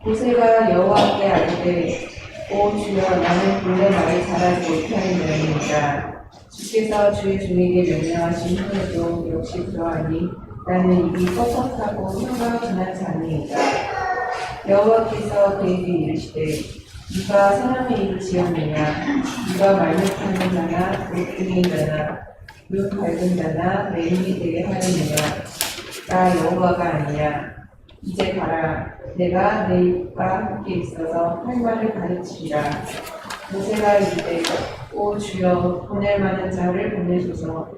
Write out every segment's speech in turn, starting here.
모세가 여호와께 아뢰되 오 주여 나는 본래 말을 잘하지 못하는 자이니이다. 주께서 주의 종에게 명령하신 후에도 역시 그러하니 나는 입이 뻣뻣하고 혀가 둔한 자니이다. 여호와께서 그에게 이르시되 네가 사람의 입을 지었느냐? 네가 말 못하는 자나 못 들리는 자나 눈 밝은 자나 내 힘이 되게 하였느냐? 나 여호와가 아니냐? 이제 가라. 내가 내 입과 함께 있어서 할 말을 가르치리라. 모세가 이르되 오 주여 보낼 만한 자를 보내소서.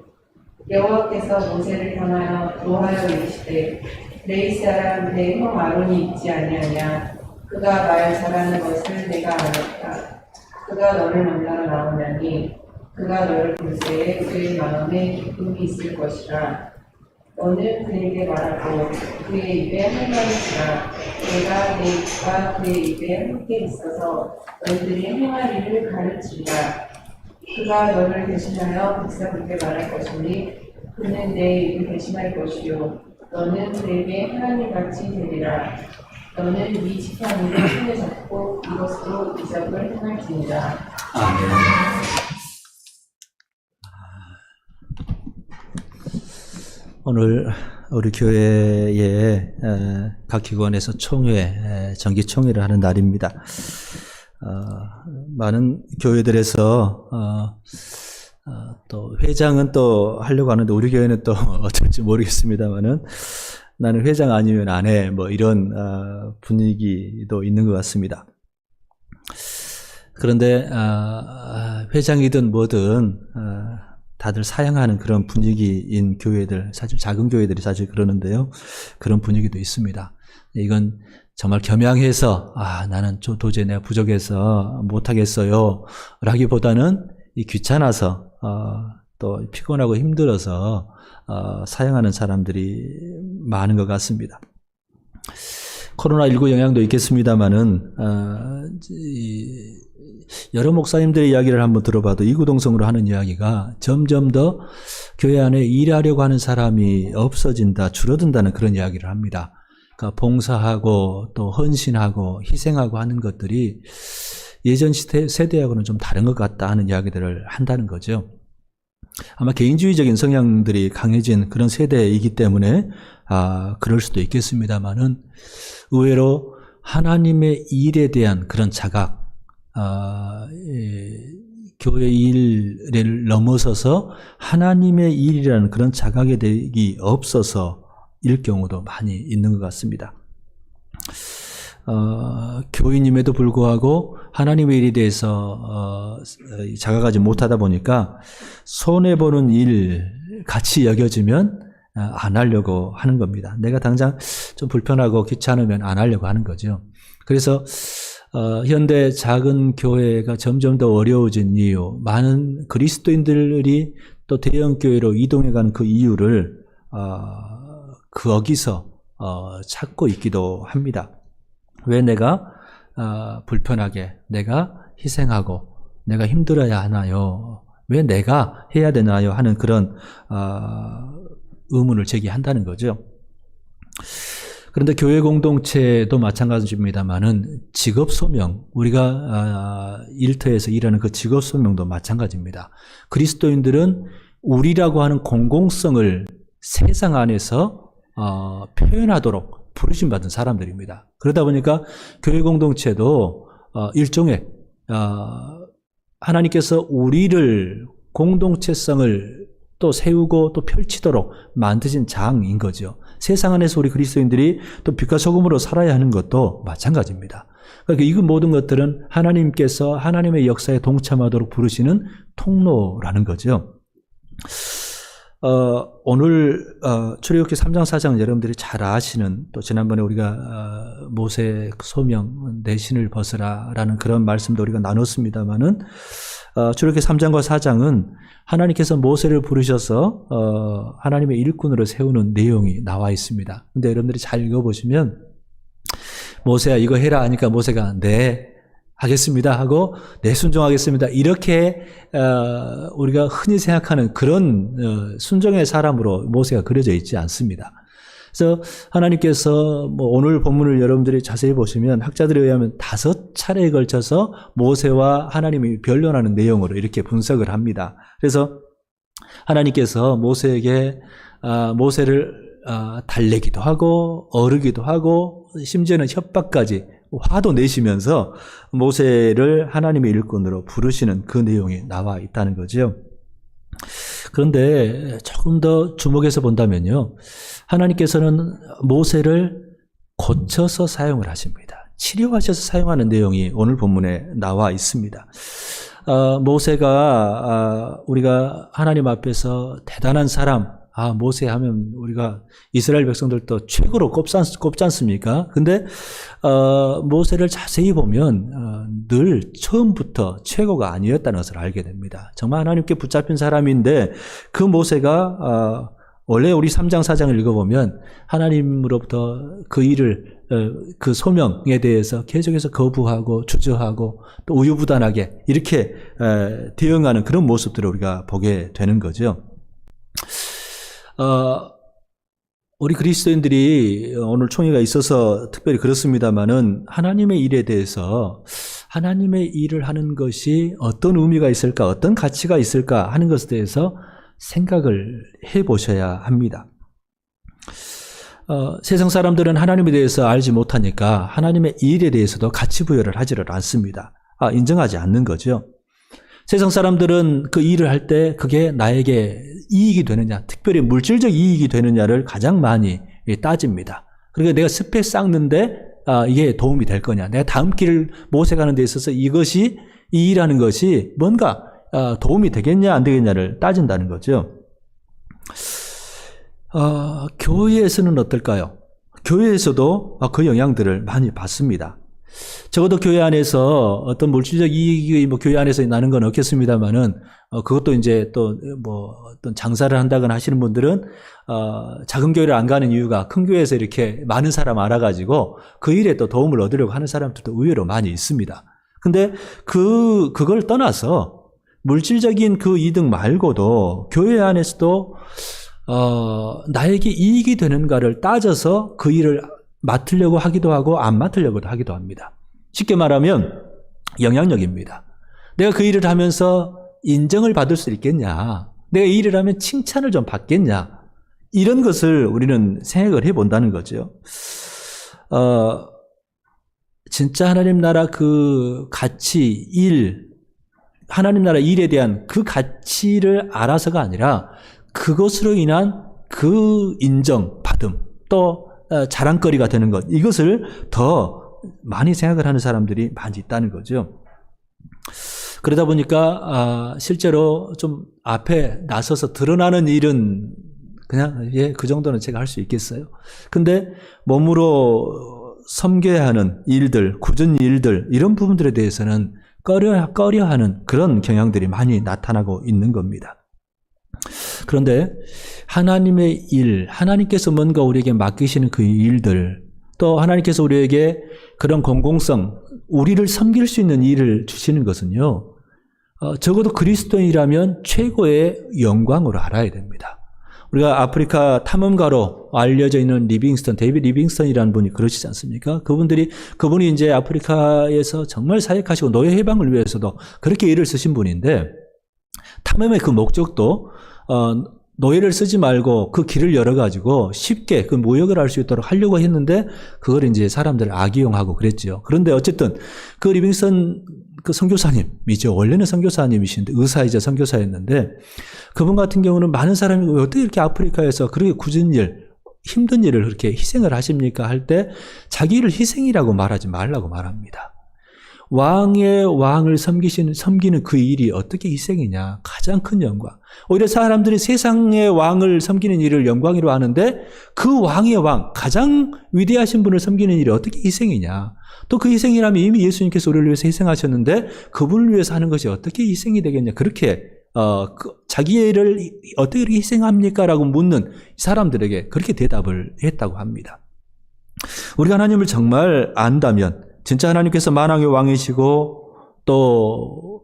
여호와께서 모세를 향하여 노하여 이르시되 레위 사람 내 형 아론이 있지 아니하냐? 그가 말 잘하는 것을 내가 알았다. 그가 너를 만나러 나오냐니 그가 너를 볼 때에 그의 마음에 기쁨이 있을 것이라. 너는 그에게 말하고 그의 입에 할 말을 주라. 내가 내 입과 그의 입에 함께 있어서 너희들이 행할 일을 가르치리라. 그가 너를 대신하여 백성에게 말할 것이니 그는 내 입을 대신할 것이요 너는 그에게 하나님같이 되리라. 너는 네 지팡이를 손에 잡고 이것으로 이적을 행할지니라. 아멘. 오늘 우리 교회의 각 기관에서 총회, 정기 총회를 하는 날입니다. 많은 교회들에서 또 회장은 또 하려고 하는데 우리 교회는 또 어떨지 모르겠습니다만은 나는 회장 아니면 안 해, 뭐 이런 분위기도 있는 것 같습니다. 그런데 회장이든 뭐든 다들 사양하는 그런 분위기인 교회들, 사실 작은 교회들이 사실 그러는데요. 그런 분위기도 있습니다. 이건 정말 겸양해서 나는 도저히 내가 부족해서 못하겠어요 라기보다는 이 귀찮아서 또 피곤하고 힘들어서 사양하는 사람들이 많은 것 같습니다. 코로나19 영향도 있겠습니다만은 여러 목사님들의 이야기를 한번 들어봐도 이구동성으로 하는 이야기가 점점 더 교회 안에 일하려고 하는 사람이 없어진다, 줄어든다는 그런 이야기를 합니다. 그러니까 봉사하고 또 헌신하고 희생하고 하는 것들이 예전 세대하고는 좀 다른 것 같다 하는 이야기들을 한다는 거죠. 아마 개인주의적인 성향들이 강해진 그런 세대이기 때문에 그럴 수도 있겠습니다만은 의외로 하나님의 일에 대한 그런 자각, 교회 일을 넘어서서 하나님의 일이라는 그런 자각의 대기 없어서 일 경우도 많이 있는 것 같습니다. 교인임에도 불구하고 하나님의 일에 대해서 자각하지 못하다 보니까 손해보는 일 같이 여겨지면 안 하려고 하는 겁니다. 내가 당장 좀 불편하고 귀찮으면 안 하려고 하는 거죠. 그래서 현대 작은 교회가 점점 더 어려워진 이유, 많은 그리스도인들이 또 대형 교회로 이동해가는 그 이유를 거기서 찾고 있기도 합니다. 왜 내가 불편하게, 내가 희생하고, 내가 힘들어야 하나요? 왜 내가 해야 되나요? 하는 그런 의문을 제기한다는 거죠. 그런데 교회 공동체도 마찬가지입니다만은 직업 소명, 우리가 일터에서 일하는 그 직업 소명도 마찬가지입니다. 그리스도인들은 우리라고 하는 공공성을 세상 안에서 표현하도록 부르심받은 사람들입니다. 그러다 보니까 교회 공동체도 일종의 하나님께서 우리를 공동체성을 또 세우고 또 펼치도록 만드신 장인 거죠. 세상 안에서 우리 그리스도인들이 또 빛과 소금으로 살아야 하는 것도 마찬가지입니다. 그러니까 이 모든 것들은 하나님께서 하나님의 역사에 동참하도록 부르시는 통로라는 거죠. 오늘 출애굽기 3장 4장 여러분들이 잘 아시는, 또 지난번에 우리가 모세 소명 내 신을 벗으라라는 그런 말씀도 우리가 나눴습니다마는 출애굽기 3장과 4장은 하나님께서 모세를 부르셔서 하나님의 일꾼으로 세우는 내용이 나와 있습니다. 근데 여러분들이 잘 읽어보시면 모세야 이거 해라 하니까 모세가 네 하겠습니다 하고 네 순종하겠습니다 이렇게 우리가 흔히 생각하는 그런 순종의 사람으로 모세가 그려져 있지 않습니다. 그래서 하나님께서 뭐 오늘 본문을 여러분들이 자세히 보시면 학자들에 의하면 5차례에 걸쳐서 모세와 하나님이 변론하는 내용으로 이렇게 분석을 합니다. 그래서 하나님께서 모세에게 모세를 달래기도 하고 어르기도 하고 심지어는 협박까지 화도 내시면서 모세를 하나님의 일꾼으로 부르시는 그 내용이 나와 있다는 거죠. 그런데 조금 더 주목해서 본다면요. 하나님께서는 모세를 고쳐서 사용을 하십니다. 치료하셔서 사용하는 내용이 오늘 본문에 나와 있습니다. 모세가 우리가 하나님 앞에서 대단한 사람, 모세 하면 우리가 이스라엘 백성들도 최고로 꼽지 않습니까? 근데 모세를 자세히 보면 늘 처음부터 최고가 아니었다는 것을 알게 됩니다. 정말 하나님께 붙잡힌 사람인데 그 모세가 원래 우리 3장 4장을 읽어보면 하나님으로부터 그 일을 그 소명에 대해서 계속해서 거부하고 주저하고 또 우유부단하게 이렇게 대응하는 그런 모습들을 우리가 보게 되는 거죠. 우리 그리스도인들이 오늘 총회가 있어서 특별히 그렇습니다만은 하나님의 일에 대해서 하나님의 일을 하는 것이 어떤 의미가 있을까, 어떤 가치가 있을까 하는 것에 대해서 생각을 해보셔야 합니다. 세상 사람들은 하나님에 대해서 알지 못하니까 하나님의 일에 대해서도 가치 부여를 하지를 않습니다. 인정하지 않는 거죠. 세상 사람들은 그 일을 할 때 그게 나에게 이익이 되느냐, 특별히 물질적 이익이 되느냐를 가장 많이 따집니다. 그러니까 내가 습에 쌓는데 이게 도움이 될 거냐, 내가 다음 길을 모색하는 데 있어서 이것이 이 일하는 것이 뭔가 도움이 되겠냐 안 되겠냐를 따진다는 거죠. 교회에서는 어떨까요? 교회에서도 그 영향들을 많이 받습니다. 적어도 교회 안에서 어떤 물질적 이익이 교회 안에서 나는 건 없겠습니다만은 그것도 이제 또 어떤 장사를 한다거나 하시는 분들은 작은 교회를 안 가는 이유가 큰 교회에서 이렇게 많은 사람 알아가지고 그 일에 또 도움을 얻으려고 하는 사람들도 의외로 많이 있습니다. 근데 그걸 떠나서 물질적인 그 이득 말고도 교회 안에서도 나에게 이익이 되는가를 따져서 그 일을 맡으려고 하기도 하고 안 맡으려고도 하기도 합니다. 쉽게 말하면 영향력입니다. 내가 그 일을 하면서 인정을 받을 수 있겠냐, 내가 이 일을 하면 칭찬을 좀 받겠냐, 이런 것을 우리는 생각을 해본다는 거죠. 진짜 하나님 나라 그 가치, 일, 하나님 나라 일에 대한 그 가치를 알아서가 아니라 그것으로 인한 그 인정받음, 또 자랑거리가 되는 것, 이것을 더 많이 생각을 하는 사람들이 많이 있다는 거죠. 그러다 보니까 실제로 좀 앞에 나서서 드러나는 일은 그냥 그 정도는 제가 할 수 있겠어요. 근데 몸으로 섬겨야 하는 일들, 굳은 일들, 이런 부분들에 대해서는 꺼려하는 그런 경향들이 많이 나타나고 있는 겁니다. 그런데 하나님의 일, 하나님께서 뭔가 우리에게 맡기시는 그 일들, 또 하나님께서 우리에게 그런 공공성, 우리를 섬길 수 있는 일을 주시는 것은요, 적어도 그리스도인이라면 최고의 영광으로 알아야 됩니다. 우리가 아프리카 탐험가로 알려져 있는 데이빗 리빙스턴이라는 분이 그러시지 않습니까? 그분이 이제 아프리카에서 정말 사역하시고 노예 해방을 위해서도 그렇게 일을 쓰신 분인데, 탐험의 그 목적도 노예를 쓰지 말고 그 길을 열어가지고 쉽게 그 무역을 할 수 있도록 하려고 했는데 그걸 이제 사람들을 악이용하고 그랬죠. 그런데 어쨌든 그 리빙스턴 그 선교사님이죠. 원래는 선교사님이신데 의사이자 선교사였는데 그분 같은 경우는 많은 사람이 어떻게 이렇게 아프리카에서 그렇게 굳은 일, 힘든 일을 그렇게 희생을 하십니까? 할 때 자기 일을 희생이라고 말하지 말라고 말합니다. 왕의 왕을 섬기는 그 일이 어떻게 희생이냐? 가장 큰 영광. 오히려 사람들이 세상의 왕을 섬기는 일을 영광이로 하는데 그 왕의 왕, 가장 위대하신 분을 섬기는 일이 어떻게 희생이냐? 또 그 희생이라면 이미 예수님께서 우리를 위해서 희생하셨는데 그분을 위해서 하는 것이 어떻게 희생이 되겠냐? 그렇게 자기의 일을 어떻게 이렇게 희생합니까? 라고 묻는 사람들에게 그렇게 대답을 했다고 합니다. 우리가 하나님을 정말 안다면 진짜 하나님께서 만왕의 왕이시고 또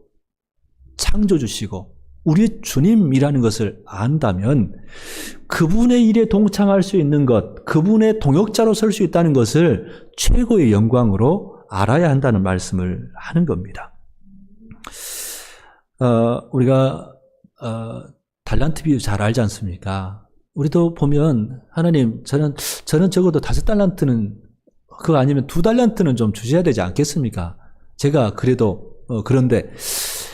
창조주시고 우리의 주님이라는 것을 안다면 그분의 일에 동참할 수 있는 것, 그분의 동역자로 설 수 있다는 것을 최고의 영광으로 알아야 한다는 말씀을 하는 겁니다. 우리가 달란트 비유 잘 알지 않습니까? 우리도 보면 하나님 저는 적어도 5달란트는 그거 아니면 2달란트는 좀 주셔야 되지 않겠습니까? 제가 그래도 그런데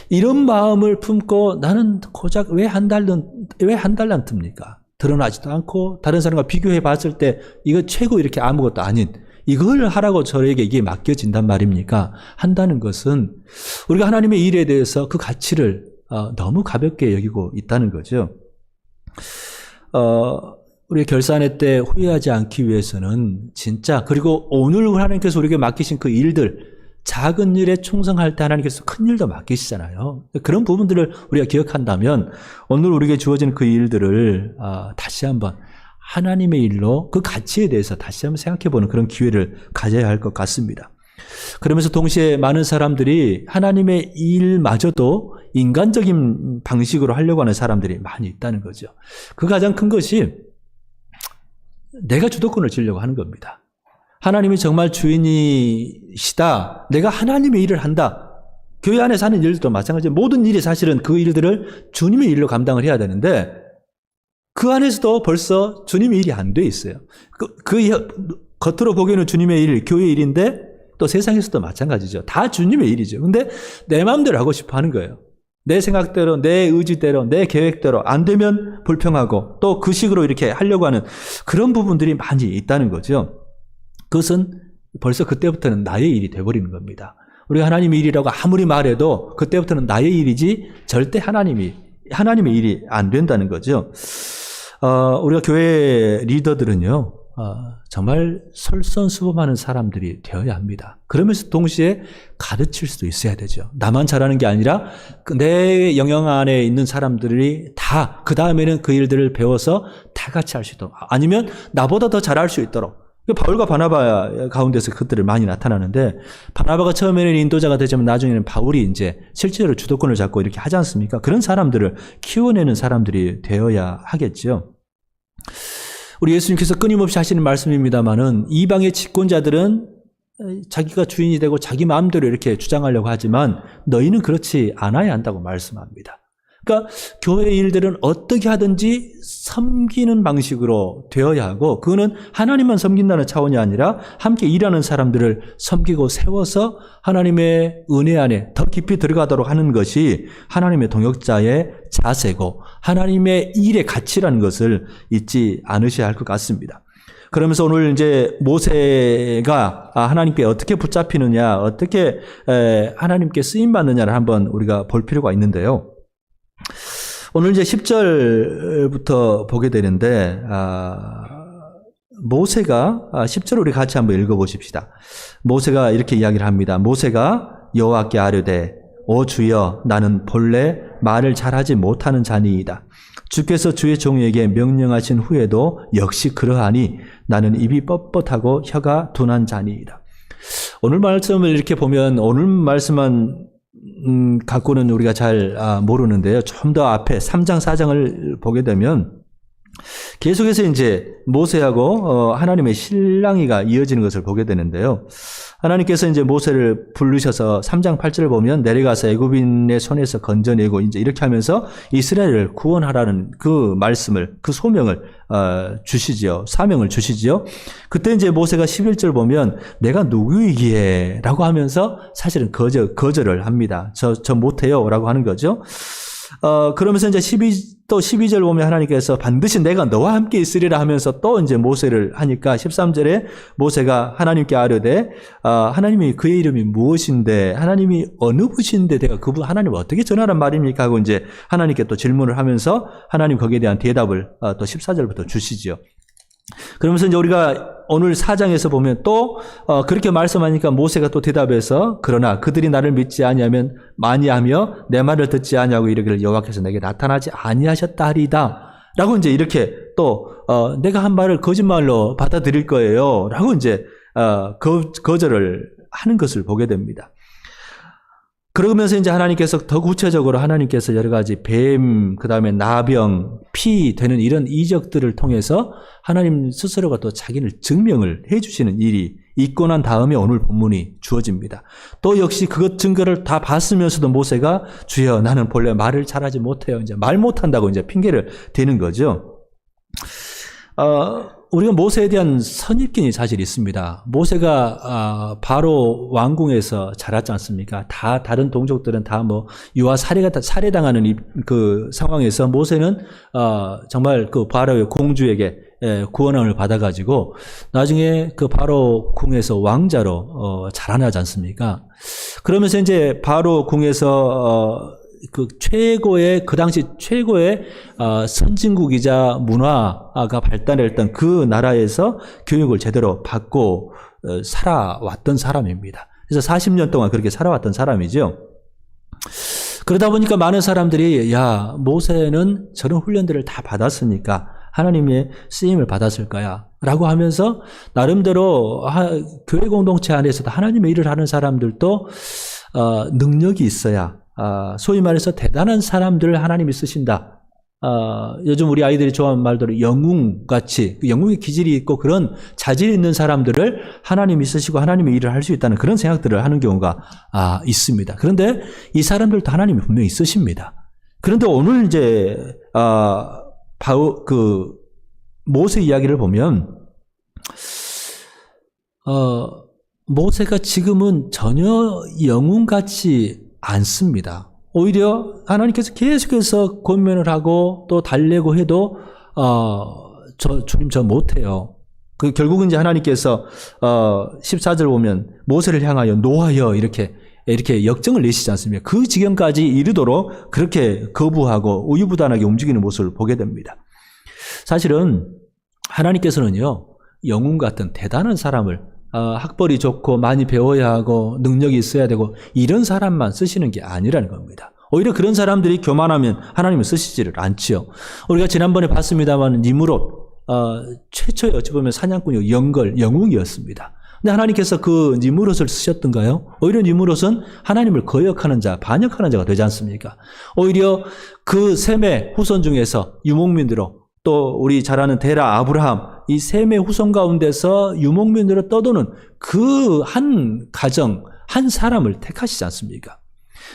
이런 마음을 품고 나는 고작 왜 한 달란트입니까? 드러나지도 않고 다른 사람과 비교해 봤을 때 이거 최고 이렇게 아무것도 아닌 이걸 하라고 저에게 이게 맡겨진단 말입니까? 한다는 것은 우리가 하나님의 일에 대해서 그 가치를 너무 가볍게 여기고 있다는 거죠. 우리 결산회 때 후회하지 않기 위해서는 진짜 그리고 오늘 하나님께서 우리에게 맡기신 그 일들 작은 일에 충성할 때 하나님께서 큰 일도 맡기시잖아요. 그런 부분들을 우리가 기억한다면 오늘 우리에게 주어진 그 일들을 다시 한번 하나님의 일로 그 가치에 대해서 다시 한번 생각해보는 그런 기회를 가져야 할 것 같습니다. 그러면서 동시에 많은 사람들이 하나님의 일마저도 인간적인 방식으로 하려고 하는 사람들이 많이 있다는 거죠. 그 가장 큰 것이 내가 주도권을 쥐려고 하는 겁니다. 하나님이 정말 주인이시다. 내가 하나님의 일을 한다. 교회 안에서 하는 일들도 마찬가지예요. 모든 일이 사실은 그 일들을 주님의 일로 감당을 해야 되는데 그 안에서도 벌써 주님의 일이 안 돼 있어요. 겉으로 보기에는 주님의 일, 교회의 일인데 또 세상에서도 마찬가지죠. 다 주님의 일이죠. 근데 내 마음대로 하고 싶어 하는 거예요. 내 생각대로, 내 의지대로, 내 계획대로 안 되면 불평하고 또 그 식으로 이렇게 하려고 하는 그런 부분들이 많이 있다는 거죠. 그것은 벌써 그때부터는 나의 일이 돼버리는 겁니다. 우리가 하나님의 일이라고 아무리 말해도 그때부터는 나의 일이지 절대 하나님의 일이 안 된다는 거죠. 우리가 교회 리더들은요, 정말 솔선수범하는 사람들이 되어야 합니다. 그러면서 동시에 가르칠 수도 있어야 되죠. 나만 잘하는 게 아니라 내 영역 안에 있는 사람들이 다 그 다음에는 그 일들을 배워서 다 같이 할 수 있도록 아니면 나보다 더 잘할 수 있도록 바울과 바나바 가운데서 그들을 많이 나타나는데 바나바가 처음에는 인도자가 되지만 나중에는 바울이 이제 실제로 주도권을 잡고 이렇게 하지 않습니까? 그런 사람들을 키워내는 사람들이 되어야 하겠죠. 우리 예수님께서 끊임없이 하시는 말씀입니다만은 이방의 집권자들은 자기가 주인이 되고 자기 마음대로 이렇게 주장하려고 하지만 너희는 그렇지 않아야 한다고 말씀합니다. 그러니까 교회의 일들은 어떻게 하든지 섬기는 방식으로 되어야 하고 그거는 하나님만 섬긴다는 차원이 아니라 함께 일하는 사람들을 섬기고 세워서 하나님의 은혜 안에 더 깊이 들어가도록 하는 것이 하나님의 동역자의 자세고 하나님의 일의 가치라는 것을 잊지 않으셔야 할 것 같습니다. 그러면서 오늘 이제 모세가 하나님께 어떻게 붙잡히느냐, 어떻게 하나님께 쓰임받느냐를 한번 우리가 볼 필요가 있는데요. 오늘 이제 10절부터 보게 되는데, 모세가, 10절 우리 같이 한번 읽어보십시다. 모세가 이렇게 이야기를 합니다. 모세가 여호와께 아뢰되, 오 주여, 나는 본래 말을 잘하지 못하는 자니이다. 주께서 주의 종에게 명령하신 후에도 역시 그러하니 나는 입이 뻣뻣하고 혀가 둔한 자니이다. 오늘 말씀을 이렇게 보면 오늘 말씀만 갖고는 우리가 잘 모르는데요. 좀 더 앞에 3장, 4장을 보게 되면 계속해서 이제 모세하고 하나님의 실랑이가 이어지는 것을 보게 되는데요. 하나님께서 이제 모세를 부르셔서 3장 8절을 보면 내려가서 애굽인의 손에서 건져내고 이제 이렇게 하면서 이스라엘을 구원하라는 그 말씀을, 그 소명을 주시지요. 사명을 주시지요. 그때 이제 모세가 11절 보면 내가 누구이기에 라고 하면서 사실은 거절을 합니다. 저 못해요 라고 하는 거죠. 그러면서 이제 12절 보면 하나님께서 반드시 내가 너와 함께 있으리라 하면서 또 이제 모세를 하니까 13절에 모세가 하나님께 아뢰되 하나님이 그의 이름이 무엇인데 하나님이 어느 분이신데 내가 그분 하나님을 어떻게 전하란 말입니까? 하고 이제 하나님께 또 질문을 하면서 하나님 거기에 대한 대답을 또 14절부터 주시지요. 그러면서 이제 우리가 오늘 4장에서 보면 또 그렇게 말씀하니까 모세가 또 대답해서 그러나 그들이 나를 믿지 아니하면 마니하며 내 말을 듣지 아니하고 이르기를 여호와께서 내게 나타나지 아니하셨다 하리이다 라고 이제 이렇게 또 내가 한 말을 거짓말로 받아들일 거예요 라고 이제 거절을 하는 것을 보게 됩니다. 그러면서 이제 하나님께서 더 구체적으로 하나님께서 여러 가지 뱀, 그 다음에 나병, 피 되는 이런 이적들을 통해서 하나님 스스로가 또 자기를 증명을 해주시는 일이 있고 난 다음에 오늘 본문이 주어집니다. 또 역시 그것 증거를 다 봤으면서도 모세가 주여 나는 본래 말을 잘하지 못해요. 이제 말 못한다고 이제 핑계를 대는 거죠. 우리가 모세에 대한 선입견이 사실 있습니다. 모세가 바로 왕궁에서 자랐지 않습니까? 다 다른 동족들은 다 뭐 유아 살해당하는 그 상황에서 모세는 정말 그 바로의 공주에게 구원함을 받아가지고 나중에 그 바로 궁에서 왕자로 자라나지 않습니까? 그러면서 이제 바로 궁에서 그 당시 최고의 선진국이자 문화가 발달했던 그 나라에서 교육을 제대로 받고 살아왔던 사람입니다. 그래서 40년 동안 그렇게 살아왔던 사람이죠. 그러다 보니까 많은 사람들이 야, 모세는 저런 훈련들을 다 받았으니까 하나님의 쓰임을 받았을 거야 라고 하면서 나름대로 교회 공동체 안에서도 하나님의 일을 하는 사람들도 능력이 있어야 소위 말해서 대단한 사람들을 하나님이 쓰신다. 요즘 우리 아이들이 좋아하는 말대로 영웅같이 영웅의 기질이 있고 그런 자질이 있는 사람들을 하나님이 쓰시고 하나님의 일을 할 수 있다는 그런 생각들을 하는 경우가 있습니다. 그런데 이 사람들도 하나님이 분명히 쓰십니다. 그런데 오늘 이제 모세 이야기를 보면 모세가 지금은 전혀 영웅같이 않습니다. 오히려 하나님께서 계속해서 권면을 하고 또 달래고 해도 주님 저 못해요. 결국은 이제 하나님께서 14절 보면 모세를 향하여 노하여 이렇게 역정을 내시지 않습니까? 그 지경까지 이르도록 그렇게 거부하고 우유부단하게 움직이는 모습을 보게 됩니다. 사실은 하나님께서는요 영웅 같은 대단한 사람을 학벌이 좋고 많이 배워야 하고 능력이 있어야 되고 이런 사람만 쓰시는 게 아니라는 겁니다. 오히려 그런 사람들이 교만하면 하나님은 쓰시지를 않지요. 우리가 지난번에 봤습니다만 니므롯 최초의 어찌 보면 사냥꾼이 영웅이었습니다. 근데 하나님께서 그 니므롯을 쓰셨던가요? 오히려 니므롯은 하나님을 거역하는 자, 반역하는 자가 되지 않습니까? 오히려 그 셈의 후손 중에서 유목민으로 또 우리 잘 아는 데라 아브라함 이 셈의 후손 가운데서 유목민으로 떠도는 그 한 가정 한 사람을 택하시지 않습니까?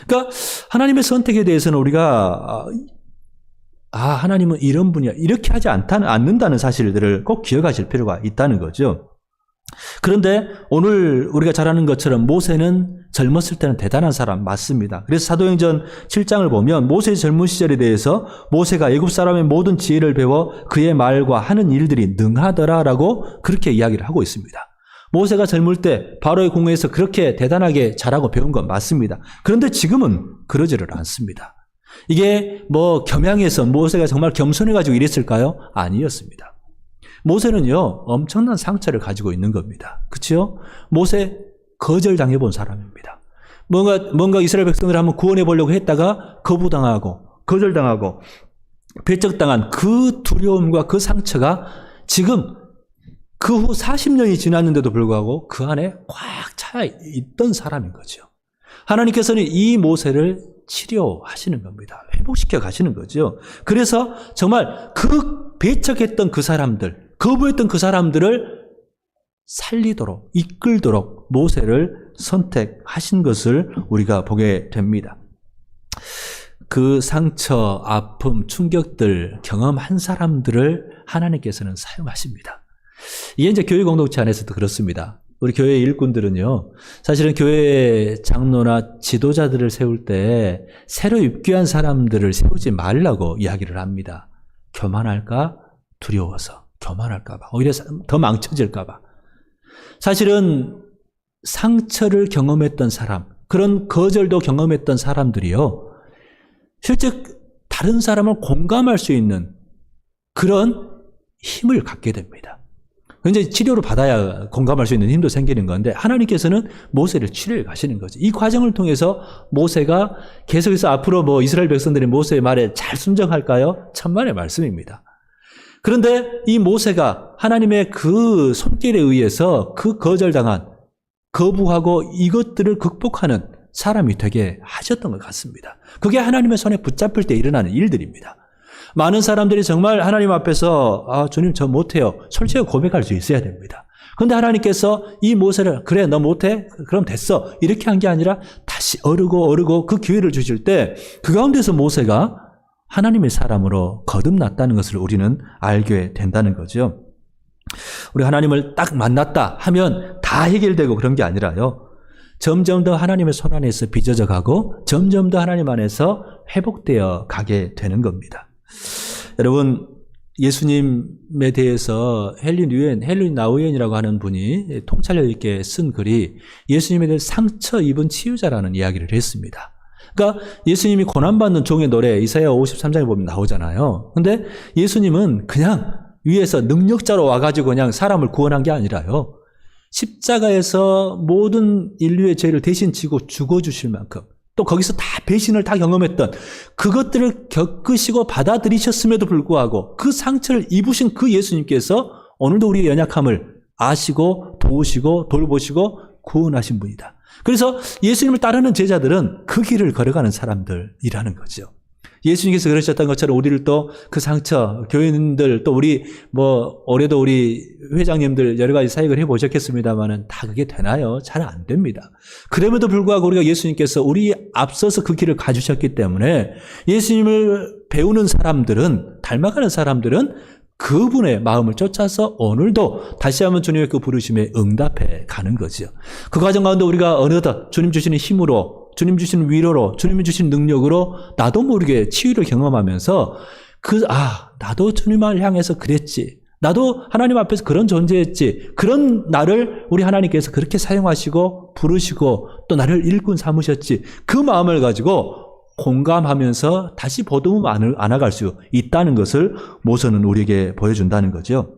그러니까 하나님의 선택에 대해서는 우리가 하나님은 이런 분이야 이렇게 하지 않는다는 사실들을 꼭 기억하실 필요가 있다는 거죠. 그런데 오늘 우리가 잘 아는 것처럼 모세는 젊었을 때는 대단한 사람 맞습니다. 그래서 사도행전 7장을 보면 모세의 젊은 시절에 대해서 모세가 애굽 사람의 모든 지혜를 배워 그의 말과 하는 일들이 능하더라라고 그렇게 이야기를 하고 있습니다. 모세가 젊을 때 바로의 궁에서 그렇게 대단하게 잘하고 배운 건 맞습니다. 그런데 지금은 그러지를 않습니다. 이게 뭐 겸양해서 모세가 정말 겸손해가지고 이랬을까요? 아니었습니다. 모세는요 엄청난 상처를 가지고 있는 겁니다. 그렇죠? 모세 거절당해 본 사람입니다. 뭔가 이스라엘 백성들을 한번 구원해 보려고 했다가 거부당하고 거절당하고 배척당한 그 두려움과 그 상처가 지금 그 후 40년이 지났는데도 불구하고 그 안에 꽉 차 있던 사람인 거죠. 하나님께서는 이 모세를 치료하시는 겁니다. 회복시켜 가시는 거죠. 그래서 정말 그 배척했던 그 사람들, 거부했던 그 사람들을 살리도록, 이끌도록 모세를 선택하신 것을 우리가 보게 됩니다. 그 상처, 아픔, 충격들 경험한 사람들을 하나님께서는 사용하십니다. 이게 이제 교회 공동체 안에서도 그렇습니다. 우리 교회 일꾼들은요, 사실은 교회 장로나 지도자들을 세울 때 새로 입교한 사람들을 세우지 말라고 이야기를 합니다. 교만할까? 두려워서. 교만할까봐. 오히려 더 망쳐질까봐. 사실은 상처를 경험했던 사람, 그런 거절도 경험했던 사람들이요, 실제 다른 사람을 공감할 수 있는 그런 힘을 갖게 됩니다. 굉장히 치료를 받아야 공감할 수 있는 힘도 생기는 건데 하나님께서는 모세를 치료해 가시는 거죠. 이 과정을 통해서 모세가 계속해서 앞으로 이스라엘 백성들이 모세의 말에 잘 순종할까요? 천만의 말씀입니다. 그런데 이 모세가 하나님의 그 손길에 의해서 그 거절당한, 거부하고 이것들을 극복하는 사람이 되게 하셨던 것 같습니다. 그게 하나님의 손에 붙잡힐 때 일어나는 일들입니다. 많은 사람들이 정말 하나님 앞에서 주님 저 못해요. 솔직히 고백할 수 있어야 됩니다. 그런데 하나님께서 이 모세를 그래 너 못해? 그럼 됐어. 이렇게 한 게 아니라 다시 어르고 그 기회를 주실 때 그 가운데서 모세가 하나님의 사람으로 거듭났다는 것을 우리는 알게 된다는 거죠. 우리 하나님을 딱 만났다 하면 다 해결되고 그런 게 아니라요. 점점 더 하나님의 손 안에서 빚어져 가고 점점 더 하나님 안에서 회복되어 가게 되는 겁니다. 여러분 예수님에 대해서 헨리 나우엔이라고 하는 분이 통찰력 있게 쓴 글이 예수님에 대해 상처 입은 치유자라는 이야기를 했습니다. 그러니까 예수님이 고난받는 종의 노래 이사야 53장에 보면 나오잖아요. 근데 예수님은 그냥 위에서 능력자로 와가지고 그냥 사람을 구원한 게 아니라요. 십자가에서 모든 인류의 죄를 대신 지고 죽어주실 만큼 또 거기서 다 배신을 다 경험했던 그것들을 겪으시고 받아들이셨음에도 불구하고 그 상처를 입으신 그 예수님께서 오늘도 우리의 연약함을 아시고 도우시고 돌보시고 구원하신 분이다. 그래서 예수님을 따르는 제자들은 그 길을 걸어가는 사람들이라는 거죠. 예수님께서 그러셨던 것처럼 우리를 또 그 상처, 교인들 또 우리 올해도 우리 회장님들 여러 가지 사역을 해보셨겠습니다만은 다 그게 되나요? 잘 안 됩니다. 그럼에도 불구하고 우리가 예수님께서 우리 앞서서 그 길을 가주셨기 때문에 예수님을 배우는 사람들은 닮아가는 사람들은 그분의 마음을 쫓아서 오늘도 다시 한번 주님의 그 부르심에 응답해 가는 거죠. 그 과정 가운데 우리가 어느덧 주님 주시는 힘으로 주님 주시는 위로로 주님이 주신 능력으로 나도 모르게 치유를 경험하면서 나도 주님을 향해서 그랬지. 나도 하나님 앞에서 그런 존재였지. 그런 나를 우리 하나님께서 그렇게 사용하시고 부르시고 또 나를 일꾼 삼으셨지. 그 마음을 가지고 공감하면서 다시 보듬어 안아갈 수 있다는 것을 모세는 우리에게 보여준다는 거죠.